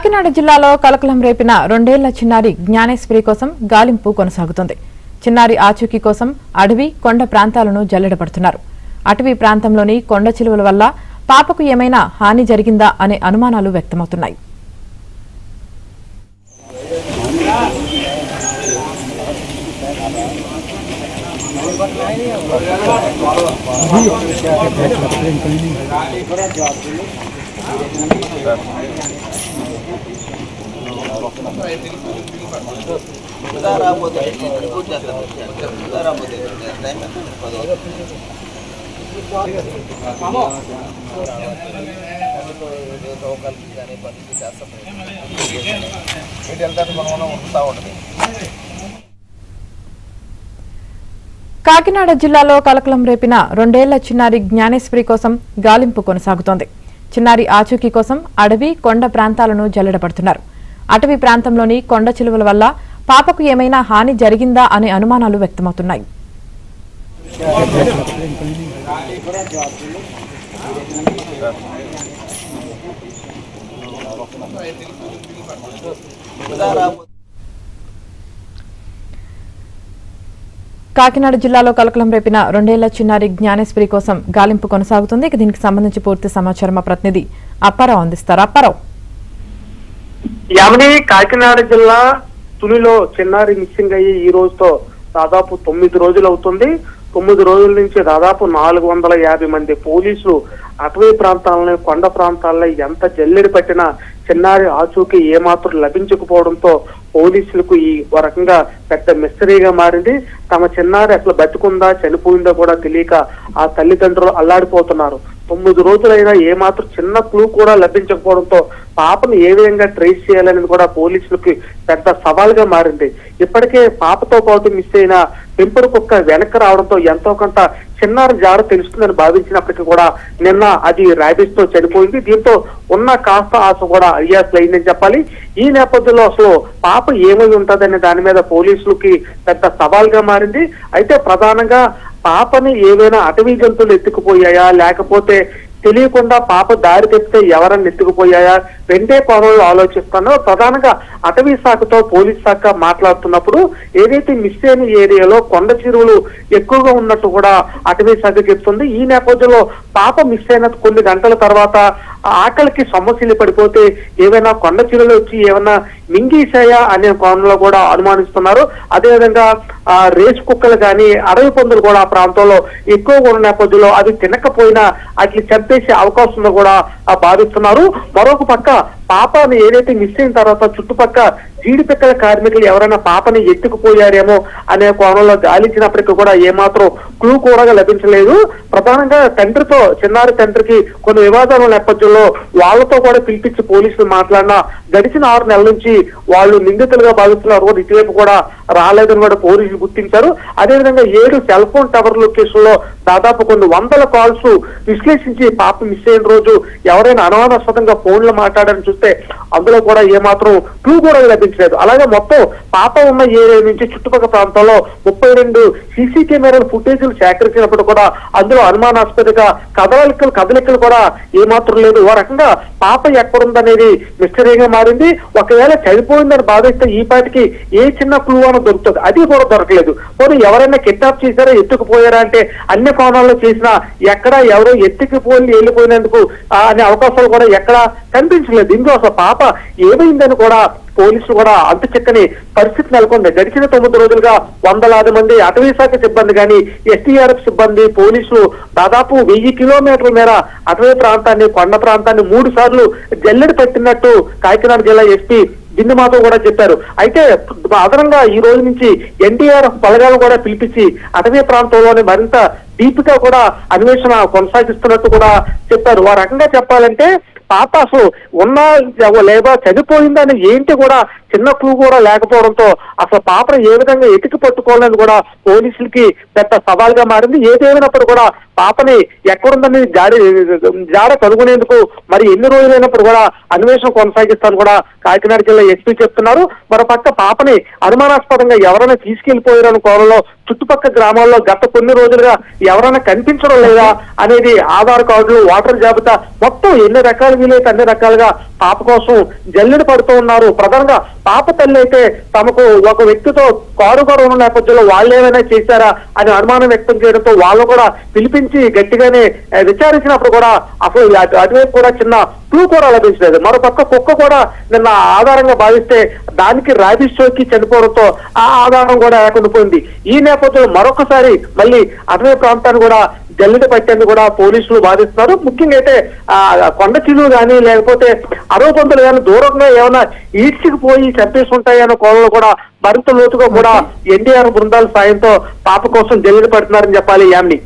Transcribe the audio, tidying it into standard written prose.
కాకినాడ జిల్లాలో కలకలం రేపిన 2 ఏళ్ల చిన్నారి జ్ఞానేశ్వరి కోసం గాలింపు కొనసాగుతుంది. చిన్నారి ఆచూకీ కోసం అడవి కొండ ప్రాంతాలను జల్లెడపడుతున్నారు. అటవీ ప్రాంతంలోని కొండ చిలువల వల్ల పాపకు ఏమైనా హాని జరిగిందా అనే అనుమానాలు వ్యక్తమవుతున్నాయి. కాకినాడ జిల్లాలో కలకలం రేపిన 2 ఏళ్ల చిన్నారి జ్ఞానేశ్వరి కోసం గాలింపు కొనసాగుతోంది. చిన్నారి ఆచూకీ కోసం అడవి కొండ ప్రాంతాలను జల్లెడపడుతున్నారు. అటవీ ప్రాంతంలోని కొండ చిలువల వల్ల పాపకు ఏమైనా హాని జరిగిందా అనే అనుమానాలు వ్యక్తమవుతున్నాయి. కాకినాడ జిల్లాలో కలకలం రేపిన 2 ఏళ్ల చిన్నారి జ్ఞానేశ్వరి కోసం గాలింపు కొనసాగుతుంది. దీనికి సంబంధించి పూర్తి సమాచారం మా ప్రతినిధి అప్పారావు అందిస్తారు. అప్పారావు, యామిని కాకినాడ జిల్లా తునిలో చిన్నారి మిస్సింగ్ అయ్యి ఈ రోజుతో దాదాపు 9 రోజులు అవుతుంది. 9 రోజుల నుంచి దాదాపు 450 మంది పోలీసులు అటవీ ప్రాంతాలని కొండ ప్రాంతాల్లో ఎంత జల్లెడి పట్టినా చిన్నారి ఆచూకీ ఏమాత్రం లభించకపోవడంతో పోలీసులకు ఈ రకంగా పెద్ద మిస్టరీగా మారింది. తమ చిన్నారి అసలు బతికుందా చనిపోయిందో కూడా తెలియక ఆ తల్లిదండ్రులు అల్లాడిపోతున్నారు. 9 రోజులైనా ఏమాత్రం చిన్న క్లూ కూడా లభించకపోవడంతో పాపను ఏ విధంగా ట్రేస్ చేయాలనేది కూడా పోలీసులకి పెద్ద సవాల్గా మారింది. ఇప్పటికే పాపతో పాటు మిస్ అయిన పెంపుడు కుక్క వెనక్కి రావడంతో ఎంతో కొంత చిన్నారి జాడ తెలుస్తుందని భావించినప్పటికీ కూడా నిన్న అది ర్యాబిస్ తో చనిపోయింది. దీంతో ఉన్న కాస్త ఆశ కూడా అయ్యిందని చెప్పాలి. ఈ నేపథ్యంలో అసలు పాప ఏమై ఉంటదనే దాని మీద పోలీసులకి పెద్ద సవాల్గా మారింది. అయితే ప్రధానంగా పాపని ఏవైనా అటవీ జంతువులు ఎత్తుకుపోయాయా, లేకపోతే తెలియకుండా పాప దారి తెప్పితే ఎవరన్నా ఎత్తుకుపోయాయా, రెండే కోణంలో ఆలోచిస్తానో. ప్రధానంగా అటవీ శాఖతో పోలీస్ శాఖ మాట్లాడుతున్నప్పుడు ఏదైతే మిస్ అయిన ఏరియాలో కొండ చెరువులు ఎక్కువగా ఉన్నట్టు కూడా అటవీ శాఖ చెప్తుంది. ఈ నేపథ్యంలో పాప మిస్ అయిన కొన్ని గంటల తర్వాత ఆకలికి సమస్యలు పడిపోతే ఏవైనా కొండ చెరువులు వచ్చి ఏమైనా మింగేశాయా అనే కోణంలో కూడా అనుమానిస్తున్నారు. అదేవిధంగా రేసు కుక్కలు కానీ అడవి పందులు కూడా ఆ ప్రాంతంలో ఎక్కువగా ఉన్న నేపథ్యంలో అది తినకపోయినా అట్లా చంపేసే అవకాశం కూడా భావిస్తున్నారు. మరొక పక్క పాపని ఏదైతే మిస్ అయిన తర్వాత చుట్టుపక్క జీడిపిక్కల కార్మికులు ఎవరైనా పాపని ఎత్తుకుపోయారేమో అనే కోణంలో గాలించినప్పటికీ కూడా ఏమాత్రం క్లూ కూడా లభించలేదు. ప్రధానంగా తండ్రితో చిన్నారి తండ్రికి కొన్ని వివాదాల నేపథ్యంలో వాళ్ళతో కూడా పిలిపించి పోలీసులు మాట్లాడినా గడిచిన 6 నెలల నుంచి వాళ్ళు నిందితులుగా భావిస్తున్నారు. ఇటువైపు కూడా రాలేదని కూడా పోలీసులు గుర్తించారు. అదేవిధంగా 7 సెల్ ఫోన్ టవర్ లొకేషన్ లో దాదాపు కొన్ని 100 కాల్స్ విశ్లేషించి పాప మిస్ అయిన రోజు ఎవరైనా అనుమానాస్పదంగా ఫోన్లో మాట్లాడారని చూస్తే అందులో కూడా ఏమాత్రం క్లూ కూడా లభించలేదు. అలాగే మొత్తం పాప ఉన్న ఏరియా నుంచి చుట్టుపక్కల ప్రాంతాల్లో 32 సీసీ కెమెరాల ఫుటేజీలు సేకరించినప్పుడు కూడా అందులో అనుమానాస్పదగా కదలికలు కూడా ఏమాత్రం లేదు. ఓ రకంగా పాప ఎక్కడుందనేది మిస్టరీగా మారింది. ఒకవేళ చనిపోయిందని భావిస్తే ఈ పాటికి ఏ చిన్న క్లూ అని దొరుకుతుంది, అది కూడా దొరకలేదు. పోనీ ఎవరైనా కిడ్నాప్ చేశారా, ఎత్తుకుపోయారా అంటే అన్ని కోణాల్లో చేసినా ఎక్కడ ఎవరో ఎత్తుకుపోయి వెళ్ళిపోయినందుకు అనే అవకాశాలు కూడా ఎక్కడా కనిపించలేదు. ఇందులో అసలు పాప ఏమైందని కూడా పోలీసులు కూడా అంత చక్కని పరిస్థితి నెలకొంది. గడిచిన 9 రోజులుగా 100 మంది అటవీ శాఖ సిబ్బంది కానీ ఎస్టీఆర్ఎఫ్ సిబ్బంది పోలీసులు దాదాపు 1000 కిలోమీటర్ల మేర అటవీ ప్రాంతాన్ని కొండ ప్రాంతాన్ని 3 సార్లు జల్లెడి పెట్టినట్టు కాకినాడ జిల్లా ఎస్పీ దిన్నమాతో కూడా చెప్పారు. అయితే అదనంగా ఈ రోజు నుంచి ఎన్డీఆర్ఎఫ్ బలగాలు కూడా పిలిపించి అటవీ ప్రాంతంలోనే మరింత డీప్ గా కూడా అన్వేషణ కొనసాగిస్తున్నట్టు కూడా చెప్పారు. ఆ రకంగా చెప్పాలంటే పాప అసలు ఉన్నా లేదా చనిపోయిందని ఏంటి కూడా చిన్న క్లూ కూడా లేకపోవడంతో అసలు పాపను ఏ విధంగా ఎతికి పట్టుకోవాలని కూడా పోలీసులకి పెద్ద సవాల్గా మారింది. ఏదేమైనప్పుడు కూడా పాపని ఎక్కడుందని జాడ కనుగొనేందుకు మరి ఎన్ని రోజులైనప్పుడు కూడా అన్వేషణ కొనసాగిస్తాను కూడా కాకినాడ జిల్లా ఎస్పీ చెప్తున్నారు. మరోపక్క పాపని అనుమానాస్పదంగా ఎవరైనా తీసుకెళ్లిపోయారని కోణంలో చుట్టుపక్కల గ్రామాల్లో గత కొన్ని రోజులుగా ఎవరైనా కనిపించడం లేదా అనేది ఆధార్ కార్డులు, ఓటర్ జాబితా మొత్తం ఎన్ని రకాల వీలైతే అన్ని రకాలుగా పాప కోసం జల్లెడ పడుతూ ఉన్నారు. ప్రధానంగా పాప తల్లి అయితే తమకు ఒక వ్యక్తితో కారుగారు ఉన్న నేపథ్యంలో వాళ్ళు ఏమైనా చేశారా అని అనుమానం వ్యక్తం చేయడంతో వాళ్ళు కూడా పిలిపించి గట్టిగానే విచారించినప్పుడు కూడా అసలు అటువైపు కూడా చిన్న క్లూ కూడా లభించలేదు. మరోపక్క కుక్క కూడా నిన్న ఆధారంగా భావిస్తే దానికి రాబీస్ సోకి చనిపోవడంతో ఆ ఆధారం కూడా లేకుండా పోయింది. ఈ నేపథ్యంలో మరొకసారి మళ్ళీ అటవీ ప్రాంతాన్ని కూడా జల్లెడ పట్టేందుకు కూడా పోలీసులు భావిస్తున్నారు. ముఖ్యంగా అయితే కొండ చిలువు కానీ లేకపోతే అరవపంతులు కానీ దూరంగా ఏమైనా ఈడ్చికిపోయి చంపేసి ఉంటాయన్న కోణంలో కూడా మరింత లోతుగా కూడా ఎన్డీఆర్ బృందాల సాయంతో పాప కోసం జల్లెడ పడుతున్నారని చెప్పాలి. యామ్ని